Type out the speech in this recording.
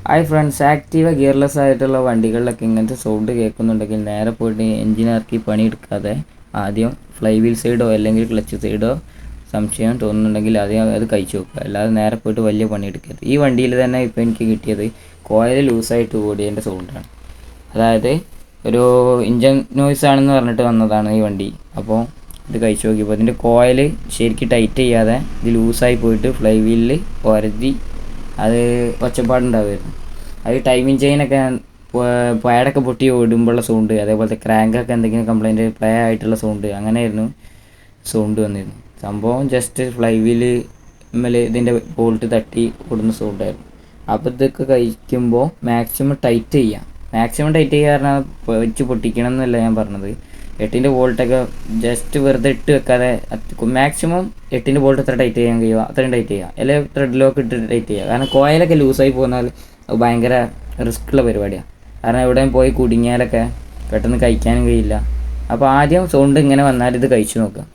Hi friends, Activa gearless ആയിട്ടുള്ള വണ്ടികളിലൊക്കെ ഇങ്ങനത്തെ sound കേൾക്കുന്നുണ്ടെങ്കിൽ നേരെ പോയിട്ട് എഞ്ചിനിറക്കി പണിയെടുക്കാതെ ആദ്യം ഫ്ലൈ വീൽ സൈഡോ അല്ലെങ്കിൽ ക്ലച്ച് സൈഡോ സംശയം തോന്നുന്നുണ്ടെങ്കിൽ ആദ്യം അത് കഴിച്ചു നോക്കുക. അല്ലാതെ നേരെ പോയിട്ട് വലിയ പണിയെടുക്കരുത്. ഈ വണ്ടിയിൽ തന്നെ ഇപ്പോൾ എനിക്ക് കിട്ടിയത് കോയിൽ ലൂസായിട്ട് ഓടിയതിൻ്റെ സൗണ്ടാണ്. അതായത് ഒരു ഇഞ്ചൻ നോയ്സ് ആണെന്ന് പറഞ്ഞിട്ട് വന്നതാണ് ഈ വണ്ടി. അപ്പോൾ ഇത് കഴിച്ചു നോക്കിയപ്പോൾ ഇതിൻ്റെ കോയിൽ ശരിക്കും ടൈറ്റ് ചെയ്യാതെ ഇത് ലൂസായി പോയിട്ട് ഫ്ലൈ വീലിൽ ഒരതി അത് ഒച്ചപ്പാടുണ്ടാവുമായിരുന്നു. അത് ടൈമിങ് ചെയിനൊക്കെ പാഡൊക്കെ പൊട്ടി ഓടുമ്പോഴുള്ള സൗണ്ട്, അതേപോലത്തെ ക്രാങ്കൊക്കെ എന്തെങ്കിലും കംപ്ലൈൻറ്റ് പ്ലേ ആയിട്ടുള്ള സൗണ്ട്, അങ്ങനെയായിരുന്നു സൗണ്ട് വന്നിരുന്നു. സംഭവം ജസ്റ്റ് ഫ്ലൈ വീല് ഇതിൻ്റെ ബോൾട്ട് തട്ടി ഓടുന്ന സൗണ്ടായിരുന്നു. അപ്പോൾ ഇതൊക്കെ കഴിക്കുമ്പോൾ മാക്സിമം ടൈറ്റ് ചെയ്യാം. മാക്സിമം ടൈറ്റ് ചെയ്യുക പറഞ്ഞാൽ വെച്ച് പൊട്ടിക്കണം എന്നല്ല ഞാൻ പറഞ്ഞത്. 8-ൻ്റെ ബോൾട്ടൊക്കെ ജസ്റ്റ് വെറുതെ ഇട്ട് വെക്കാതെ മാക്സിമം 8-ൻ്റെ ബോൾട്ട് എത്ര ടൈറ്റ് ചെയ്യാൻ കഴിയുമോ അത്രയും ടൈറ്റ് ചെയ്യുക. അല്ലെങ്കിൽ ത്രെഡ് ലോക്ക് ഇട്ട് ടൈറ്റ് ചെയ്യുക. കാരണം കോയിലൊക്കെ ലൂസായി പോകുന്നാൽ അത് ഭയങ്കര റിസ്ക്കുള്ള പരിപാടിയാണ്. കാരണം എവിടെയും പോയി കുടുങ്ങിയാലൊക്കെ പെട്ടെന്ന് കഴിക്കാനും കഴിയില്ല. അപ്പോൾ ആദ്യം സൗണ്ട് ഇങ്ങനെ വന്നാൽ ഇത് കഴിച്ചു നോക്കുക.